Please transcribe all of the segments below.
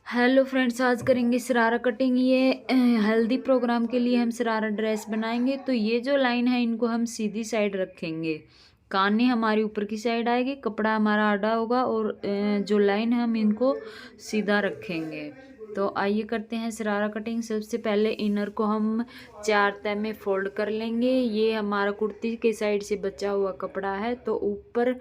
Hello friends, आज करेंगे sharara cutting. ये हल्दी प्रोग्राम के लिए हम शरारा ड्रेस बनाएंगे। तो ये जो लाइन है इनको हम सीधी साइड रखेंगे। कानी हमारी ऊपर की साइड आएगी, कपड़ा हमारा आड़ा होगा और जो लाइन है हम इनको सीधा रखेंगे। तो आइए करते हैं शरारा कटिंग। सबसे पहले इनर को हम 4 तह में फोल्ड कर लेंगे। ये हमारा कुर्ती के साइड से बचा हुआ कपड़ा है, तो ऊपर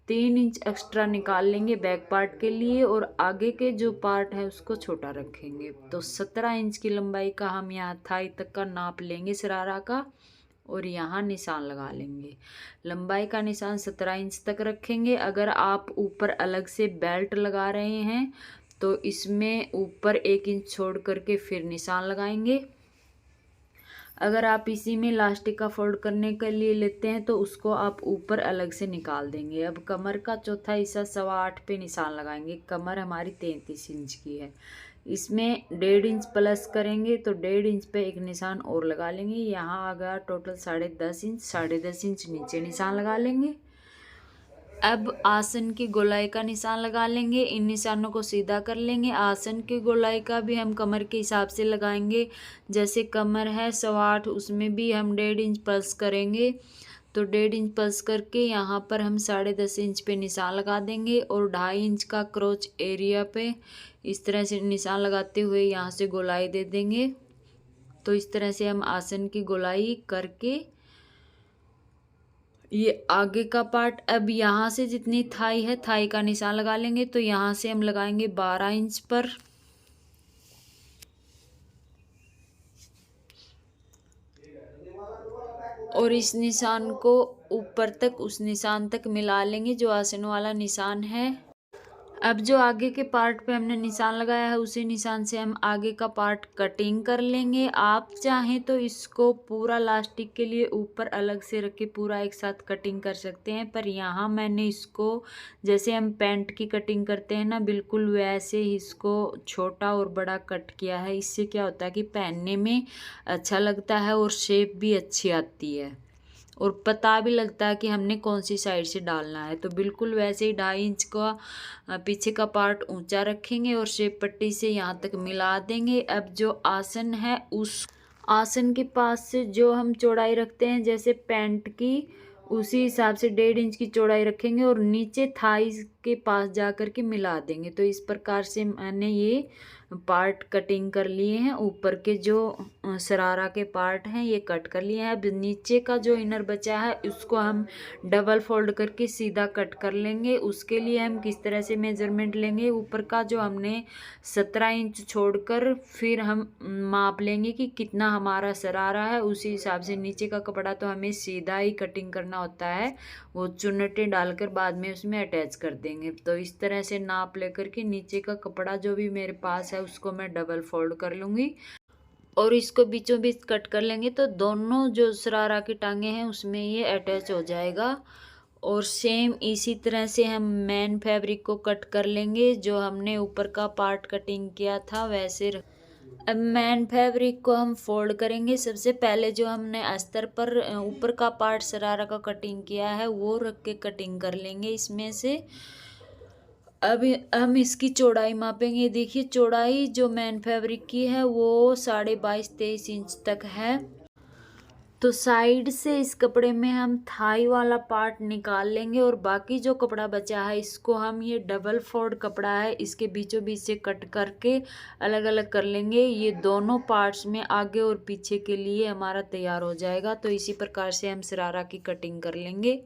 3 इंच एक्स्ट्रा निकाल लेंगे बैक पार्ट के लिए, और आगे के जो पार्ट है उसको छोटा रखेंगे। तो 17 इंच की लंबाई का हम यहाँ थाई तक का नाप लेंगे शरारा का, और यहाँ निशान लगा लेंगे। लंबाई का निशान 17 इंच तक रखेंगे। अगर आप ऊपर अलग से बेल्ट लगा रहे हैं तो इसमें ऊपर 1 इंच छोड़ करके फिर निशान लगाएंगे। अगर आप इसी में इलास्टिक का फोल्ड करने के लिए लेते हैं तो उसको आप ऊपर अलग से निकाल देंगे। अब कमर का चौथा हिस्सा 8.25 पे निशान लगाएंगे। कमर हमारी 33 इंच की है, इसमें 1.5 इंच प्लस करेंगे तो 1.5 इंच पे एक निशान और लगा लेंगे। यहाँ आ गया टोटल 10.5 इंच। 10.5 इंच नीचे निशान लगा लेंगे। अब आसन की गोलाई का निशान लगा लेंगे। इन निशानों को सीधा कर लेंगे। आसन की गोलाई का भी हम कमर के हिसाब से लगाएंगे। जैसे कमर है 8.25, उसमें भी हम 1.5 इंच प्लस करेंगे। तो 1.5 इंच प्लस करके यहाँ पर हम 10.5 इंच पे निशान लगा देंगे, और 2.5 इंच का क्रोच एरिया पे इस तरह से निशान लगाते हुए यहाँ से गोलाई दे देंगे। तो इस तरह से हम आसन की गोलाई करके ये आगे का पार्ट, अब यहाँ से जितनी थाई है थाई का निशान लगा लेंगे। तो यहाँ से हम लगाएंगे 12 इंच पर, और इस निशान को ऊपर तक उस निशान तक मिला लेंगे जो आसन वाला निशान है। अब जो आगे के पार्ट पे हमने निशान लगाया है उसी निशान से हम आगे का पार्ट कटिंग कर लेंगे। आप चाहें तो इसको पूरा लास्टिक के लिए ऊपर अलग से रख के पूरा एक साथ कटिंग कर सकते हैं, पर यहाँ मैंने इसको जैसे हम पैंट की कटिंग करते हैं ना, बिल्कुल वैसे ही इसको छोटा और बड़ा कट किया है। इससे क्या होता है कि पहनने में अच्छा लगता है और शेप भी अच्छी आती है, और पता भी लगता है कि हमने कौन सी साइड से डालना है। तो बिल्कुल वैसे ही 2.5 इंच का पीछे का पार्ट ऊंचा रखेंगे और शेप पट्टी से यहाँ तक मिला देंगे। अब जो आसन है उस आसन के पास से जो हम चौड़ाई रखते हैं जैसे पैंट की, उसी हिसाब से 1.5 इंच की चौड़ाई रखेंगे और नीचे थाई के पास जा कर के मिला देंगे। तो इस प्रकार से मैंने ये पार्ट कटिंग कर लिए हैं। ऊपर के जो शरारा के पार्ट हैं ये कट कर लिए हैं। अब नीचे का जो इनर बचा है उसको हम डबल फोल्ड करके सीधा कट कर लेंगे। उसके लिए हम किस तरह से मेजरमेंट लेंगे, ऊपर का जो हमने 17 इंच छोड़कर फिर हम माप लेंगे कि कितना हमारा शरारा है, उसी हिसाब से नीचे का कपड़ा तो हमें सीधा ही कटिंग करना होता है, वो चुन्नटे डालकर बाद में उसमें अटैच कर देंगे। तो इस तरह से नाप लेकर के नीचे का कपड़ा जो भी मेरे पास है उसको मैं डबल फोल्ड कर लूँगी और इसको बीचों बीच कट कर लेंगे। तो दोनों जो शरारा की टांगे हैं उसमें ये अटैच हो जाएगा। और सेम इसी तरह से हम मेन फैब्रिक को कट कर लेंगे। जो हमने ऊपर का पार्ट कटिंग किया था वैसे अब मेन फैब्रिक को हम फोल्ड करेंगे। सबसे पहले जो हमने अस्तर पर ऊपर का पार्ट शरारा का कटिंग किया है वो रख के कटिंग कर लेंगे इसमें से। अब हम इसकी चौड़ाई मापेंगे। देखिए चौड़ाई जो मेन फैब्रिक की है वो 22.5-23 इंच तक है। तो साइड से इस कपड़े में हम थाई वाला पार्ट निकाल लेंगे, और बाकी जो कपड़ा बचा है इसको हम ये डबल फोल्ड कपड़ा है इसके बीचों बीच से कट करके अलग अलग कर लेंगे। ये दोनों पार्ट्स में आगे और पीछे के लिए हमारा तैयार हो जाएगा। तो इसी प्रकार से हम शरारा की कटिंग कर लेंगे।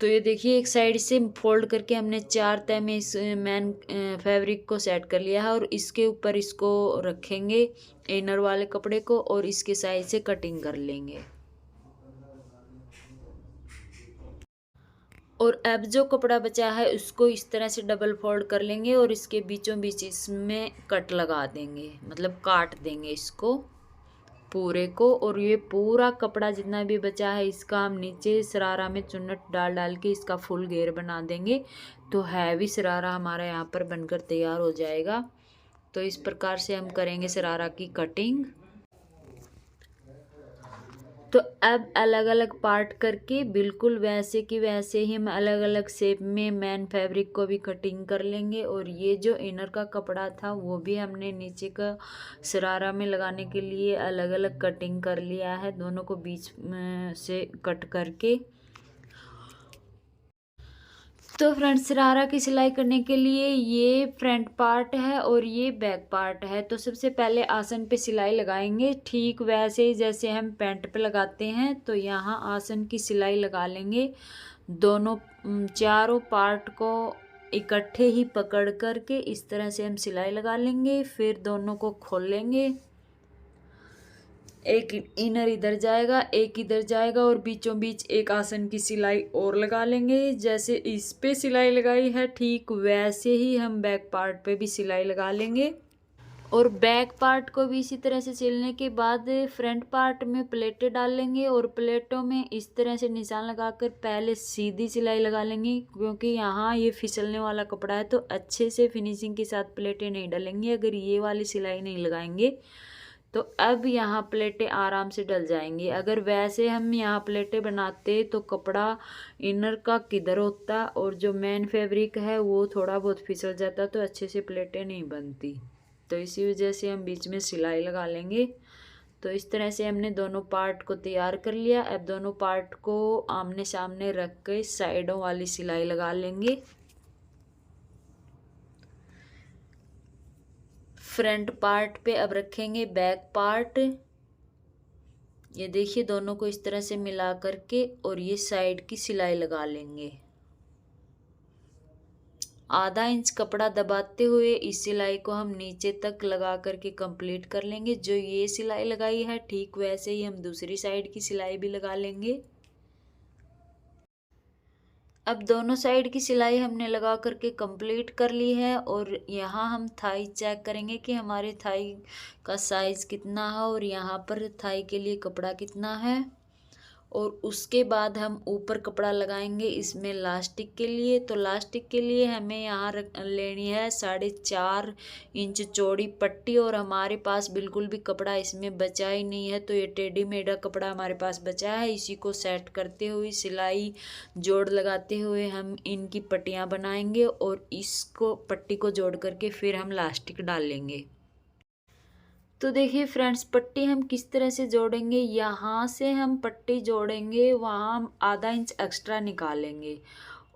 तो ये देखिए एक साइड से फोल्ड करके हमने 4 तह में इस मैन फैब्रिक को सेट कर लिया है, और इसके ऊपर इसको रखेंगे इनर वाले कपड़े को, और इसके साइड से कटिंग कर लेंगे। और अब जो कपड़ा बचा है उसको इस तरह से डबल फोल्ड कर लेंगे और इसके बीचों बीच इसमें कट लगा देंगे, मतलब काट देंगे इसको पूरे को। और ये पूरा कपड़ा जितना भी बचा है इसका हम नीचे शरारा में चुन्नट डाल डाल के इसका फुल घेर बना देंगे। तो हैवी शरारा हमारा यहाँ पर बनकर तैयार हो जाएगा। तो इस प्रकार से हम करेंगे शरारा की कटिंग। तो अब अलग अलग पार्ट करके बिल्कुल वैसे की वैसे ही हम अलग अलग शेप में मेन फैब्रिक को भी कटिंग कर लेंगे। और ये जो इनर का कपड़ा था वो भी हमने नीचे का शरारा में लगाने के लिए अलग अलग कटिंग कर लिया है, दोनों को बीच में से कट करके। तो फ्रंट शरारा की सिलाई करने के लिए ये फ्रंट पार्ट है और ये बैक पार्ट है। तो सबसे पहले आसन पे सिलाई लगाएंगे, ठीक वैसे ही जैसे हम पैंट पे लगाते हैं। तो यहाँ आसन की सिलाई लगा लेंगे, दोनों चारों पार्ट को इकट्ठे ही पकड़ करके इस तरह से हम सिलाई लगा लेंगे। फिर दोनों को खोल लेंगे, एक इनर इधर जाएगा एक इधर जाएगा और बीचों बीच एक आसन की सिलाई और लगा लेंगे। जैसे इस पे सिलाई लगाई है ठीक वैसे ही हम बैक पार्ट पे भी सिलाई लगा लेंगे। और बैक पार्ट को भी इसी तरह से सिलने के बाद फ्रंट पार्ट में प्लेटें डाल लेंगे और प्लेटों में इस तरह से निशान लगाकर पहले सीधी सिलाई लगा लेंगे, क्योंकि यहाँ ये फिसलने वाला कपड़ा है तो अच्छे से फिनिशिंग के साथ प्लेटें नहीं डलेंगी अगर ये वाली सिलाई नहीं लगाएंगे। तो अब यहाँ प्लेटें आराम से डल जाएंगी। अगर वैसे हम यहाँ प्लेटें बनाते तो कपड़ा इनर का किधर होता और जो मेन फैब्रिक है वो थोड़ा बहुत फिसल जाता, तो अच्छे से प्लेटें नहीं बनती। तो इसी वजह से हम बीच में सिलाई लगा लेंगे। तो इस तरह से हमने दोनों पार्ट को तैयार कर लिया। अब दोनों पार्ट को आमने सामने रख के साइडों वाली सिलाई लगा लेंगे। फ्रंट पार्ट पे अब रखेंगे बैक पार्ट। ये देखिए दोनों को इस तरह से मिला करके और ये साइड की सिलाई लगा लेंगे। आधा इंच कपड़ा दबाते हुए इस सिलाई को हम नीचे तक लगा करके कंप्लीट कर लेंगे। जो ये सिलाई लगाई है ठीक वैसे ही हम दूसरी साइड की सिलाई भी लगा लेंगे। अब दोनों साइड की सिलाई हमने लगा करके कंप्लीट कर ली है। और यहाँ हम थाई चेक करेंगे कि हमारे थाई का साइज़ कितना है और यहाँ पर थाई के लिए कपड़ा कितना है। और उसके बाद हम ऊपर कपड़ा लगाएंगे इसमें लास्टिक के लिए। तो लास्टिक के लिए हमें यहाँ लेनी है 4.5 इंच चौड़ी पट्टी। और हमारे पास बिल्कुल भी कपड़ा इसमें बचा ही नहीं है, तो ये टेढ़ी मेढ़ा कपड़ा हमारे पास बचा है। इसी को सेट करते हुए सिलाई जोड़ लगाते हुए हम इनकी पट्टियाँ बनाएंगे और इसको पट्टी को जोड़ करके फिर हम लास्टिक डाल लेंगे। तो देखिए फ्रेंड्स, पट्टी हम किस तरह से जोड़ेंगे। यहाँ से हम पट्टी जोड़ेंगे, वहाँ हम आधा इंच एक्स्ट्रा निकालेंगे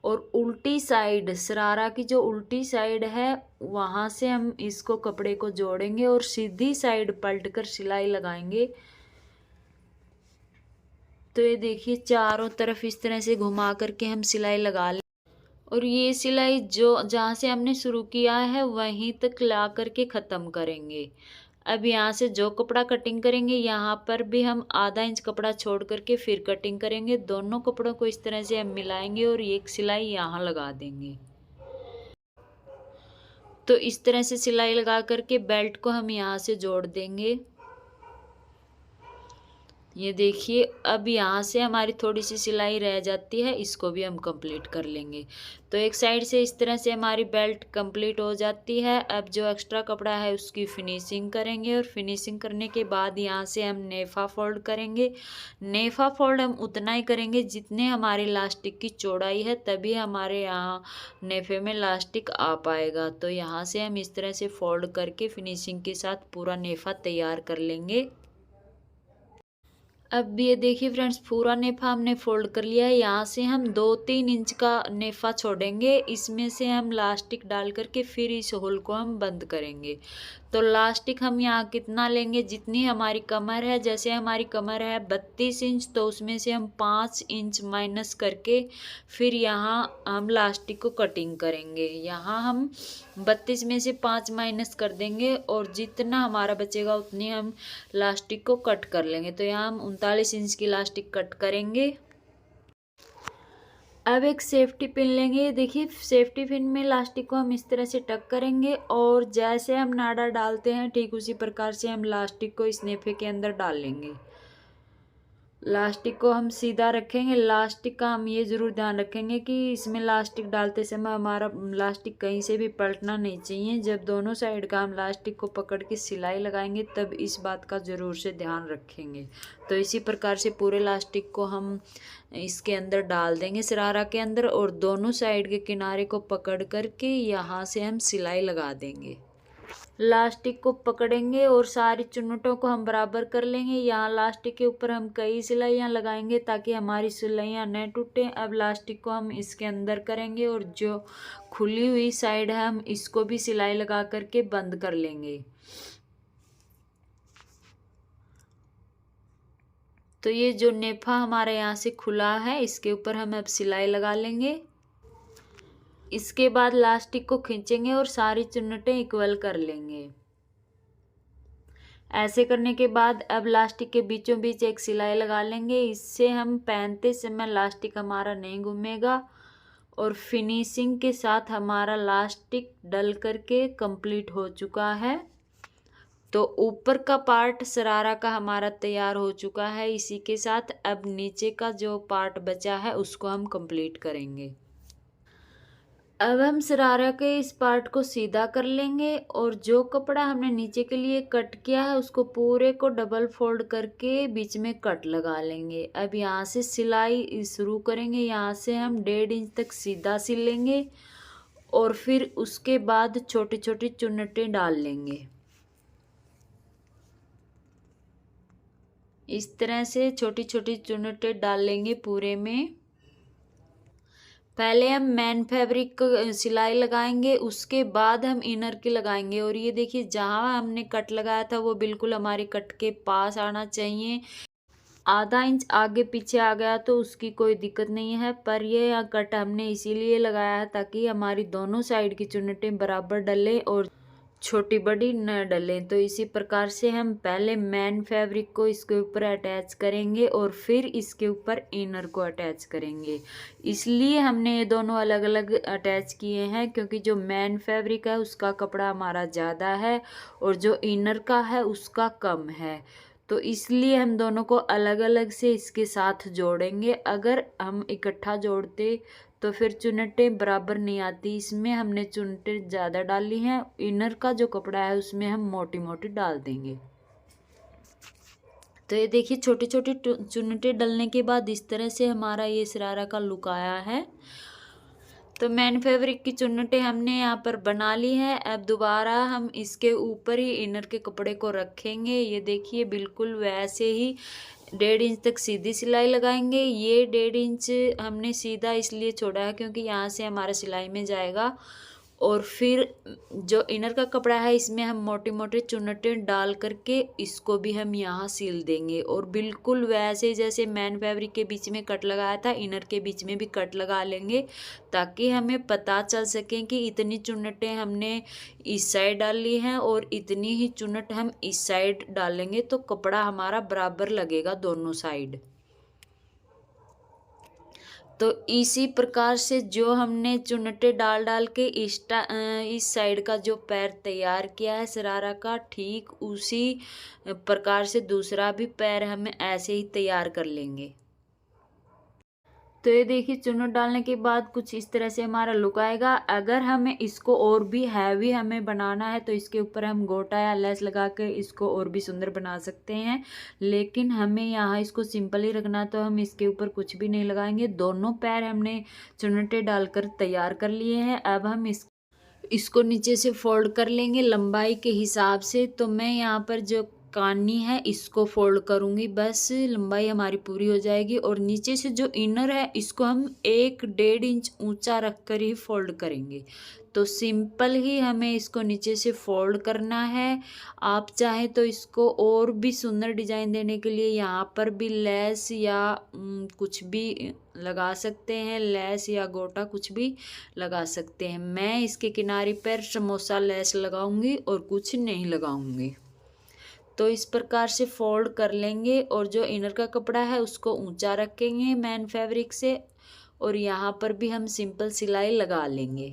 और उल्टी साइड शरारा की जो उल्टी साइड है वहाँ से हम इसको कपड़े को जोड़ेंगे और सीधी साइड पलटकर सिलाई लगाएंगे। तो ये देखिए चारों तरफ इस तरह से घुमा करके हम सिलाई लगा लें और ये सिलाई जो जहाँ से हमने शुरू किया है वहीं तक ला करके ख़त्म करेंगे। अब यहाँ से जो कपड़ा कटिंग करेंगे यहाँ पर भी हम आधा इंच कपड़ा छोड़ करके फिर कटिंग करेंगे। दोनों कपड़ों को इस तरह से हम मिलाएंगे और एक सिलाई यहाँ लगा देंगे। तो इस तरह से सिलाई लगा करके बेल्ट को हम यहाँ से जोड़ देंगे। ये देखिए अब यहाँ से हमारी थोड़ी सी सिलाई रह जाती है, इसको भी हम कंप्लीट कर लेंगे। तो एक साइड से इस तरह से हमारी बेल्ट कंप्लीट हो जाती है। अब जो एक्स्ट्रा कपड़ा है उसकी फिनिशिंग करेंगे और फिनिशिंग करने के बाद यहाँ से हम नेफा फोल्ड करेंगे। नेफा फोल्ड हम उतना ही करेंगे जितने हमारे लास्टिक की चौड़ाई है, तभी हमारे यहाँ नेफे में लास्टिक आ पाएगा। तो यहाँ से हम इस तरह से फोल्ड करके फिनिशिंग के साथ पूरा नेफा तैयार कर लेंगे। अब ये देखिए फ्रेंड्स, पूरा नेफा हमने फोल्ड कर लिया है। यहाँ से हम 2-3 इंच का नेफा छोड़ेंगे, इसमें से हम लास्टिक डाल करके फिर इस होल को हम बंद करेंगे। तो लास्टिक हम यहाँ कितना लेंगे, जितनी हमारी कमर है। जैसे हमारी कमर है 32 इंच, तो उसमें से हम 5 इंच माइनस करके फिर यहाँ हम लास्टिक को कटिंग करेंगे। यहाँ हम 32 में से 5 माइनस कर देंगे और जितना हमारा बचेगा उतनी हम लास्टिक को कट कर लेंगे। तो यहाँ हम 39 इंच की लास्टिक कट करेंगे। अब एक सेफ्टी पिन लेंगे। देखिए सेफ्टी पिन में लास्टिक को हम इस तरह से टक करेंगे और जैसे हम नाड़ा डालते हैं ठीक उसी प्रकार से हम लास्टिक को इस नेफे के अंदर डाल लेंगे। लास्टिक को हम सीधा रखेंगे। लास्टिक का हम ये ज़रूर ध्यान रखेंगे कि इसमें लास्टिक डालते समय हमारा लास्टिक कहीं से भी पलटना नहीं चाहिए। जब दोनों साइड का हम लास्टिक को पकड़ के सिलाई लगाएंगे तब इस बात का ज़रूर से ध्यान रखेंगे। तो इसी प्रकार से पूरे लास्टिक को हम इसके अंदर डाल देंगे शरारा के अंदर, और दोनों साइड के किनारे को पकड़ करके यहाँ से हम सिलाई लगा देंगे। लास्टिक को पकड़ेंगे और सारी चुन्नटों को हम बराबर कर लेंगे। यहाँ लास्टिक के ऊपर हम कई सिलाइयाँ लगाएंगे ताकि हमारी सिलाइयाँ न टूटें। अब लास्टिक को हम इसके अंदर करेंगे और जो खुली हुई साइड है हम इसको भी सिलाई लगा करके बंद कर लेंगे। तो ये जो नेफा हमारा यहाँ से खुला है इसके ऊपर हम अब सिलाई लगा लेंगे। इसके बाद लास्टिक को खींचेंगे और सारी चुन्नटें इक्वल कर लेंगे। ऐसे करने के बाद अब लास्टिक के बीचों बीच एक सिलाई लगा लेंगे। इससे हम पहनते समय लास्टिक हमारा नहीं घूमेगा और फिनिशिंग के साथ हमारा लास्टिक डल करके कंप्लीट हो चुका है। तो ऊपर का पार्ट शरारा का हमारा तैयार हो चुका है। इसी के साथ अब नीचे का जो पार्ट बचा है उसको हम कंप्लीट करेंगे। अब हम शरारा के इस पार्ट को सीधा कर लेंगे और जो कपड़ा हमने नीचे के लिए कट किया है उसको पूरे को डबल फोल्ड करके बीच में कट लगा लेंगे। अब यहाँ से सिलाई शुरू करेंगे। यहाँ से हम 1.5 इंच तक सीधा सिल लेंगे और फिर उसके बाद छोटी छोटी चुन्नटें डाल लेंगे। इस तरह से छोटी छोटी चुन्नटें डाल लेंगे पूरे में। पहले हम मैन फैब्रिक को सिलाई लगाएंगे, उसके बाद हम इनर की लगाएंगे। और ये देखिए जहाँ हमने कट लगाया था वो बिल्कुल हमारी कट के पास आना चाहिए। आधा इंच आगे पीछे आ गया तो उसकी कोई दिक्कत नहीं है, पर ये कट हमने इसीलिए लगाया है ताकि हमारी दोनों साइड की चुन्नटें बराबर डले और छोटी बड़ी न डलें। तो इसी प्रकार से हम पहले मैन फैब्रिक को इसके ऊपर अटैच करेंगे और फिर इसके ऊपर इनर को अटैच करेंगे। इसलिए हमने ये दोनों अलग अलग अटैच किए हैं क्योंकि जो मैन फैब्रिक है उसका कपड़ा हमारा ज़्यादा है और जो इनर का है उसका कम है। तो इसलिए हम दोनों को अलग अलग से इसके साथ जोड़ेंगे। अगर हम इकट्ठा जोड़ते तो फिर चुन्नटें बराबर नहीं आती। इसमें हमने चुन्नटें ज़्यादा डाली हैं। इनर का जो कपड़ा है उसमें हम मोटी मोटी डाल देंगे। तो ये देखिए छोटी छोटी चुन्नटें डलने के बाद इस तरह से हमारा ये शरारा का लुक आया है। तो मैन फैब्रिक की चुन्नटें हमने यहाँ पर बना ली है। अब दोबारा हम इसके ऊपर ही इनर के कपड़े को रखेंगे। ये देखिए बिल्कुल वैसे ही 1.5 इंच तक सीधी सिलाई लगाएंगे। ये 1.5 इंच हमने सीधा इसलिए छोड़ा है क्योंकि यहाँ से हमारा सिलाई में जाएगा। और फिर जो इनर का कपड़ा है इसमें हम मोटे मोटे चुन्नटें डाल करके इसको भी हम यहाँ सील देंगे। और बिल्कुल वैसे जैसे मैन फैब्रिक के बीच में कट लगाया था इनर के बीच में भी कट लगा लेंगे ताकि हमें पता चल सके कि इतनी चुन्नटें हमने इस साइड डाली हैं और इतनी ही चुन्नट हम इस साइड डालेंगे तो कपड़ा हमारा बराबर लगेगा दोनों साइड। तो इसी प्रकार से जो हमने चुन्नटें डाल डाल के इस साइड का जो पैर तैयार किया है शरारा का, ठीक उसी प्रकार से दूसरा भी पैर हम ऐसे ही तैयार कर लेंगे। तो ये देखिए चुन्नट डालने के बाद कुछ इस तरह से हमारा लुक आएगा। अगर हमें इसको और भी हैवी हमें बनाना है तो इसके ऊपर हम गोटा या लेस लगा के इसको और भी सुंदर बना सकते हैं, लेकिन हमें यहाँ इसको सिंपल ही रखना तो हम इसके ऊपर कुछ भी नहीं लगाएंगे। दोनों पैर हमने चुन्नटें डालकर तैयार कर लिए हैं। अब हम इसको नीचे से फोल्ड कर लेंगे लंबाई के हिसाब से। तो मैं यहाँ पर जो कानी है इसको फोल्ड करूँगी, बस लंबाई हमारी पूरी हो जाएगी। और नीचे से जो इनर है इसको हम 1-1.5 इंच ऊंचा रख कर ही फोल्ड करेंगे। तो सिंपल ही हमें इसको नीचे से फोल्ड करना है। आप चाहें तो इसको और भी सुंदर डिजाइन देने के लिए यहाँ पर भी लेस या कुछ भी लगा सकते हैं, लेस या गोटा कुछ भी लगा सकते हैं। मैं इसके किनारे पर समोसा लेस लगाऊंगी और कुछ नहीं लगाऊंगी। तो इस प्रकार से फोल्ड कर लेंगे और जो इनर का कपड़ा है उसको ऊंचा रखेंगे मैन फैब्रिक से और यहाँ पर भी हम सिंपल सिलाई लगा लेंगे।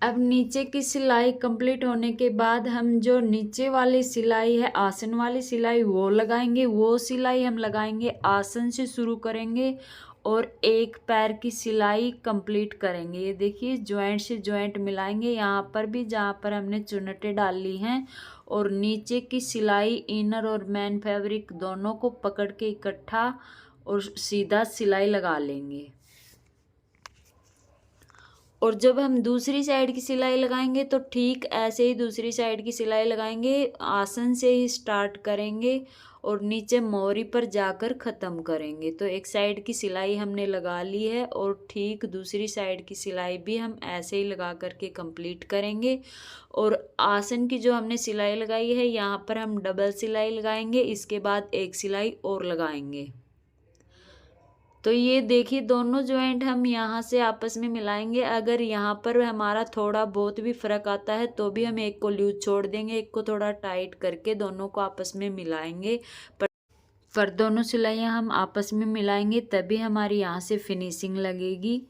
अब नीचे की सिलाई कंप्लीट होने के बाद हम जो नीचे वाली सिलाई है, आसन वाली सिलाई, वो लगाएंगे। वो सिलाई हम लगाएंगे आसन से शुरू करेंगे और एक पैर की सिलाई कंप्लीट करेंगे। ये देखिए जॉइंट से जॉइंट मिलाएंगे यहाँ पर भी जहाँ पर हमने चुन्नटें डाली हैं, और नीचे की सिलाई इनर और मेन फैब्रिक दोनों को पकड़ के इकट्ठा और सीधा सिलाई लगा लेंगे। और जब हम दूसरी साइड की सिलाई लगाएंगे तो ठीक ऐसे ही दूसरी साइड की सिलाई लगाएंगे, आसन से ही स्टार्ट करेंगे और नीचे मोरी पर जाकर ख़त्म करेंगे। तो एक साइड की सिलाई हमने लगा ली है और ठीक दूसरी साइड की सिलाई भी हम ऐसे ही लगा करके कंप्लीट करेंगे। और आसन की जो हमने सिलाई लगाई है यहाँ पर हम डबल सिलाई लगाएंगे, इसके बाद एक सिलाई और लगाएंगे। तो ये देखिए दोनों जॉइंट हम यहाँ से आपस में मिलाएंगे। अगर यहाँ पर हमारा थोड़ा बहुत भी फ़र्क आता है तो भी हम एक को लूज छोड़ देंगे, एक को थोड़ा टाइट करके दोनों को आपस में मिलाएंगे। पर दोनों सिलाइयाँ हम आपस में मिलाएंगे तभी हमारी यहाँ से फिनिशिंग लगेगी।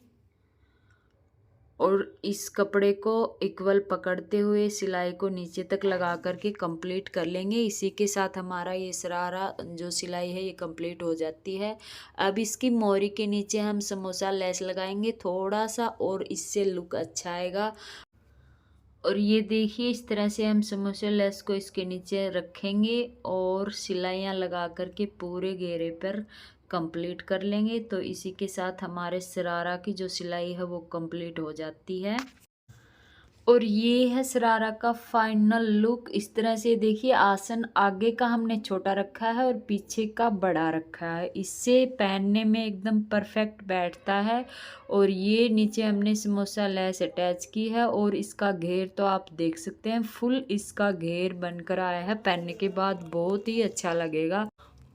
और इस कपड़े को इक्वल पकड़ते हुए सिलाई को नीचे तक लगा करके कंप्लीट कर लेंगे। इसी के साथ हमारा ये शरारा जो सिलाई है ये कंप्लीट हो जाती है। अब इसकी मोरी के नीचे हम समोसा लेस लगाएंगे थोड़ा सा, और इससे लुक अच्छा आएगा। और ये देखिए इस तरह से हम समोसा लेस को इसके नीचे रखेंगे और सिलाइयाँ लगा करके पूरे घेरे पर कंप्लीट कर लेंगे। तो इसी के साथ हमारे शरारा की जो सिलाई है वो कंप्लीट हो जाती है। और ये है शरारा का फाइनल लुक। इस तरह से देखिए आसन आगे का हमने छोटा रखा है और पीछे का बड़ा रखा है, इससे पहनने में एकदम परफेक्ट बैठता है। और ये नीचे हमने समोसा लेस अटैच की है और इसका घेर तो आप देख सकते हैं, फुल इसका घेर बनकर आया है। पहनने के बाद बहुत ही अच्छा लगेगा।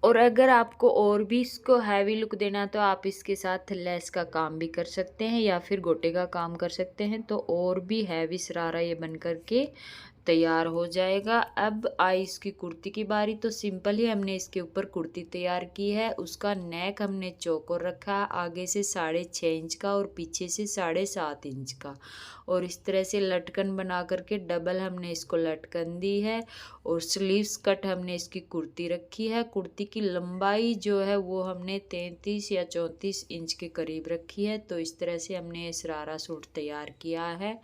और अगर आपको और भी इसको हैवी लुक देना है तो आप इसके साथ लेस का काम भी कर सकते हैं या फिर गोटे का काम कर सकते हैं, तो और भी हैवी शरारा ये बन कर के तैयार हो जाएगा। अब आई इसकी कुर्ती की बारी। तो सिंपल ही हमने इसके ऊपर कुर्ती तैयार की है। उसका नेक हमने चौकोर रखा है, आगे से 6.5 इंच का और पीछे से 7.5 इंच का। और इस तरह से लटकन बना करके डबल हमने इसको लटकन दी है। और स्लीव्स कट हमने इसकी कुर्ती रखी है। कुर्ती की लंबाई जो है वो हमने 33 या 34 इंच के करीब रखी है। तो इस तरह से हमने ये शरारा सूट तैयार किया है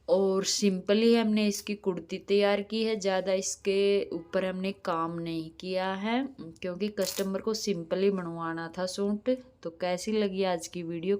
और सिंपली हमने इसकी कुर्ती तैयार की है। ज़्यादा इसके ऊपर हमने काम नहीं किया है क्योंकि कस्टमर को सिंपली बनवाना था सूट। तो कैसी लगी आज की वीडियो